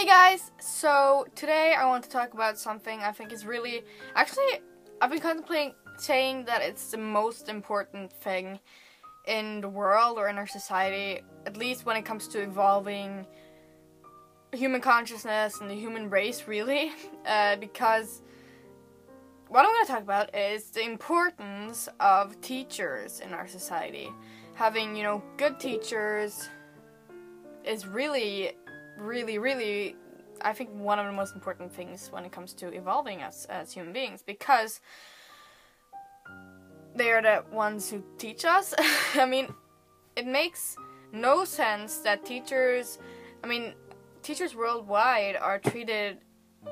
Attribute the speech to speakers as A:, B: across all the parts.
A: Hey guys, so today I want to talk about something I think is really, actually I've been contemplating saying that it's the most important thing in the world or in our society, at least when it comes to evolving human consciousness and the human race really, because what I'm going to talk about is the importance of teachers in our society. Having, good teachers is really, I think one of the most important things when it comes to evolving us as human beings, because they are the ones who teach us. I mean, it makes no sense that teachers worldwide are treated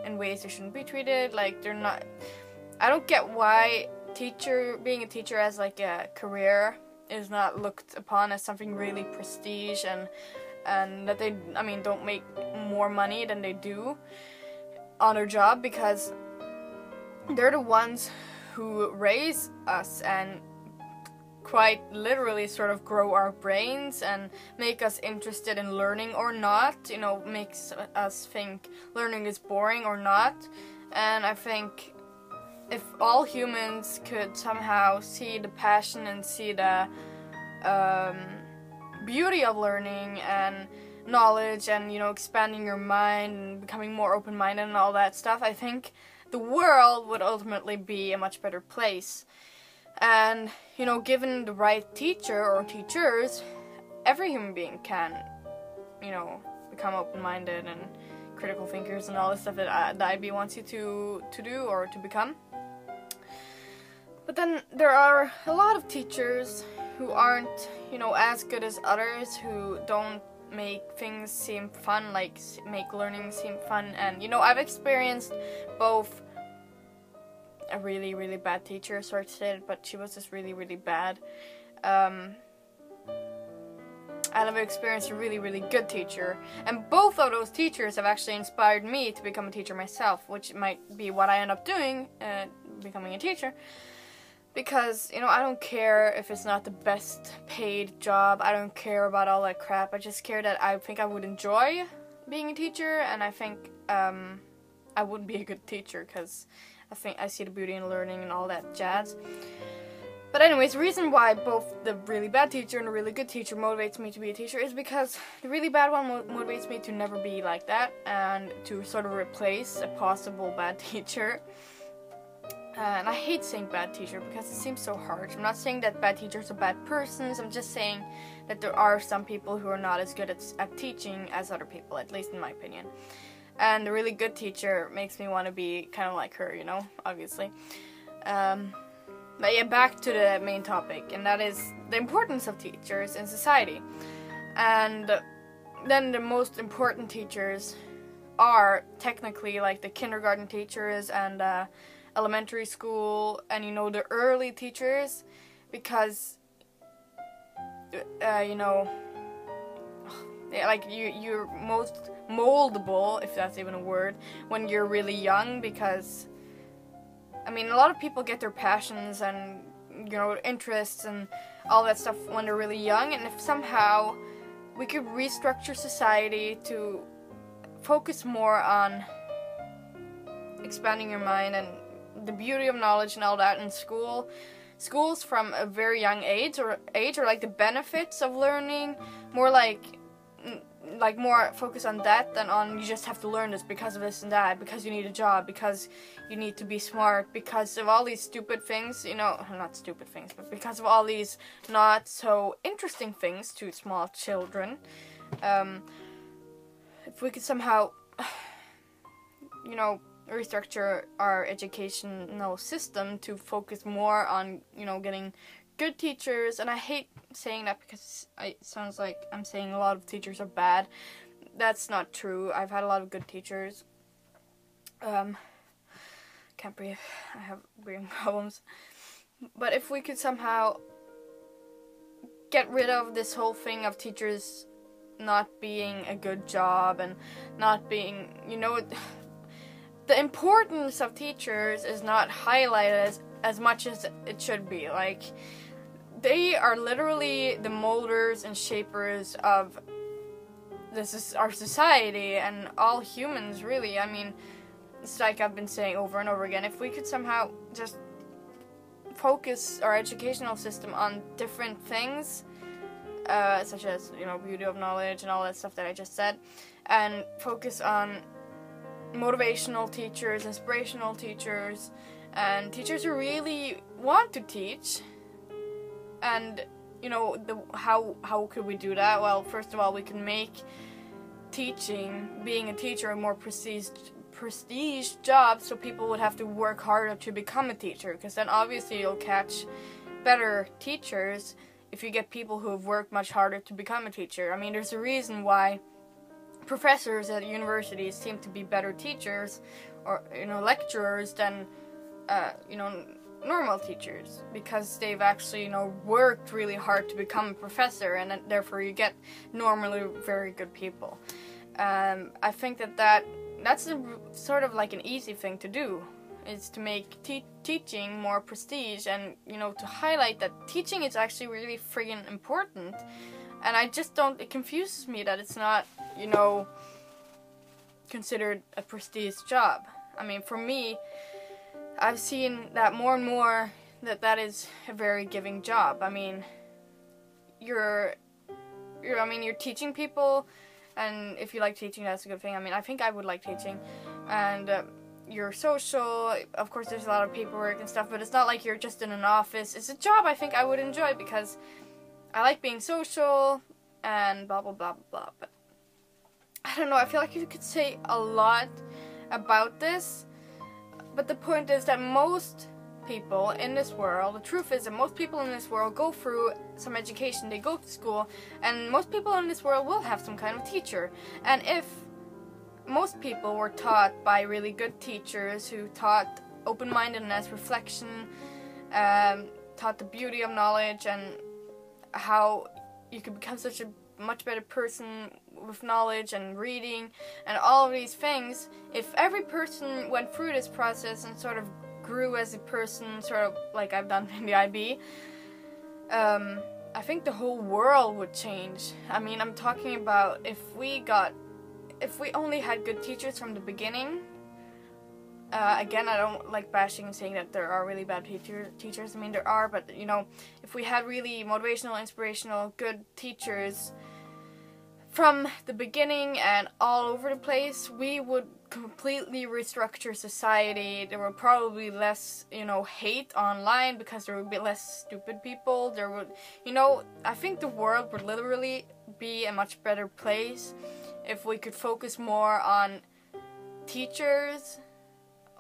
A: in ways they shouldn't be treated. Like, they're not, I don't get why being a teacher as like a career is not looked upon as something really prestige, and that they, don't make more money than they do on their job, because they're the ones who raise us and quite literally sort of grow our brains and make us interested in learning or not, makes us think learning is boring or not. And I think if all humans could somehow see the passion and see the beauty of learning and knowledge and, expanding your mind and becoming more open-minded and all that stuff, I think the world would ultimately be a much better place. And, given the right teacher or teachers, every human being can, become open-minded and critical thinkers and all this stuff that the IB wants you to do or to become. But then there are a lot of teachers who aren't, as good as others, who don't make things seem fun, like make learning seem fun. And, I've experienced both a really, really bad teacher, sorry to say it, but she was just really, really bad. I've experienced a really, really good teacher, and both of those teachers have actually inspired me to become a teacher myself, which might be what I end up doing, becoming a teacher. Because, I don't care if it's not the best paid job. I don't care about all that crap. I just care that I think I would enjoy being a teacher, and I think I would be a good teacher, because I think I see the beauty in learning and all that jazz. But anyways, the reason why both the really bad teacher and the really good teacher motivates me to be a teacher is because the really bad one motivates me to never be like that, and to sort of replace a possible bad teacher. And I hate saying bad teacher because it seems so harsh. I'm not saying that bad teachers are bad persons. I'm just saying that there are some people who are not as good at teaching as other people, at least in my opinion. And the really good teacher makes me want to be kind of like her, obviously. But yeah, back to the main topic, and that is the importance of teachers in society. And then the most important teachers are technically like the kindergarten teachers and elementary school, and the early teachers, because like you're most moldable, if that's even a word, when you're really young, because a lot of people get their passions and interests and all that stuff when they're really young. And if somehow we could restructure society to focus more on expanding your mind and the beauty of knowledge and all that in schools from a very young age, or like the benefits of learning, more like more focus on that than on you just have to learn this because of this and that, because you need a job, because you need to be smart, because of all these stupid things, not stupid things, but because of all these not so interesting things to small children. If we could somehow restructure our educational system to focus more on, getting good teachers. And I hate saying that because it sounds like I'm saying a lot of teachers are bad. That's not true. I've had a lot of good teachers. Can't breathe. I have breathing problems. But if we could somehow get rid of this whole thing of teachers not being a good job and not being, the importance of teachers is not highlighted as much as it should be. Like, they are literally the molders and shapers of this is our society and all humans, really. I mean, it's like I've been saying over and over again, if we could somehow just focus our educational system on different things, such as, you know, beauty of knowledge and all that stuff that I just said, and focus on motivational teachers, inspirational teachers, and teachers who really want to teach. And, you know, how could we do that? Well, first of all, we can make teaching, being a teacher, a more prestige job, so people would have to work harder to become a teacher, because then obviously you'll catch better teachers if you get people who have worked much harder to become a teacher. I mean, there's a reason why professors at universities seem to be better teachers, or, you know, lecturers than, you know, normal teachers, because they've actually, you know, worked really hard to become a professor, and then, therefore you get normally very good people. I think that's a sort of like an easy thing to do, is to make teaching more prestige, and, you know, to highlight that teaching is actually really friggin' important. And I just don't, it confuses me that it's not, you know, considered a prestige job. I mean, for me, I've seen that more and more that is a very giving job. I mean, you're teaching people, and if you like teaching, that's a good thing. I mean, I think I would like teaching, and you're social. Of course, there's a lot of paperwork and stuff, but it's not like you're just in an office. It's a job I think I would enjoy, because I like being social and blah blah blah blah. But I don't know, I feel like you could say a lot about this, but the point is that most people in this world, the truth is that most people in this world go through some education, they go to school, and most people in this world will have some kind of teacher. And if most people were taught by really good teachers who taught open-mindedness, reflection, taught the beauty of knowledge, and how you could become such a much better person with knowledge and reading and all of these things, if every person went through this process and sort of grew as a person, sort of like I've done in the IB, I think the whole world would change. I mean, I'm talking about if we only had good teachers from the beginning. Again, I don't like bashing and saying that there are really bad teachers. I mean, there are, but, you know, if we had really motivational, inspirational, good teachers from the beginning and all over the place, we would completely restructure society. There would probably less, you know, hate online, because there would be less stupid people. There would, you know, I think the world would literally be a much better place if we could focus more on teachers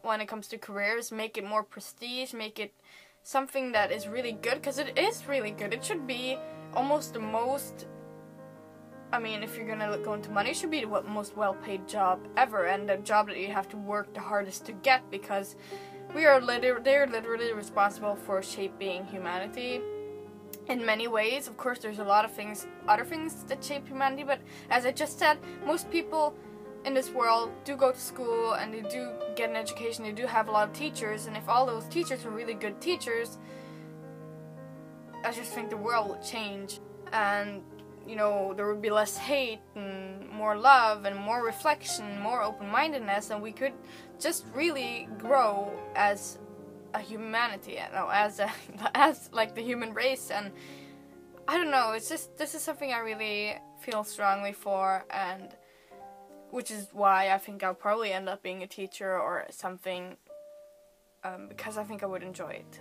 A: when it comes to careers, make it more prestige, make it something that is really good, because it is really good. It should be almost the most, I mean, if you're gonna go into money, it should be the most well-paid job ever, and the job that you have to work the hardest to get, because they're literally responsible for shaping humanity in many ways. Of course, there's a lot of other things that shape humanity, but as I just said, most people in this world do go to school, and they do get an education, they do have a lot of teachers, and if all those teachers were really good teachers, I just think the world would change, and, you know, there would be less hate and more love and more reflection, more open-mindedness, and we could just really grow as a humanity, you know, as like the human race. And I don't know, it's just, this is something I really feel strongly for, and which is why I think I'll probably end up being a teacher or something, because I think I would enjoy it.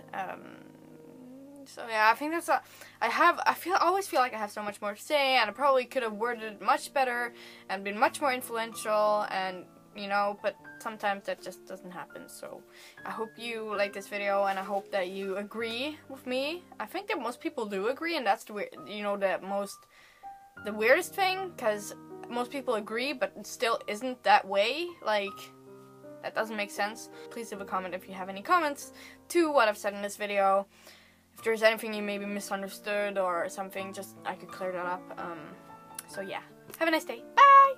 A: So yeah, I think that's I always feel like I have so much more to say, and I probably could have worded it much better and been much more influential, and, you know, but sometimes that just doesn't happen. So I hope you like this video, and I hope that you agree with me. I think that most people do agree, and that's the weirdest thing, because most people agree, but it still isn't that way. Like, that doesn't make sense. Please leave a comment if you have any comments to what I've said in this video. If there's anything you maybe misunderstood or something, just I could clear that up. So yeah, have a nice day. Bye!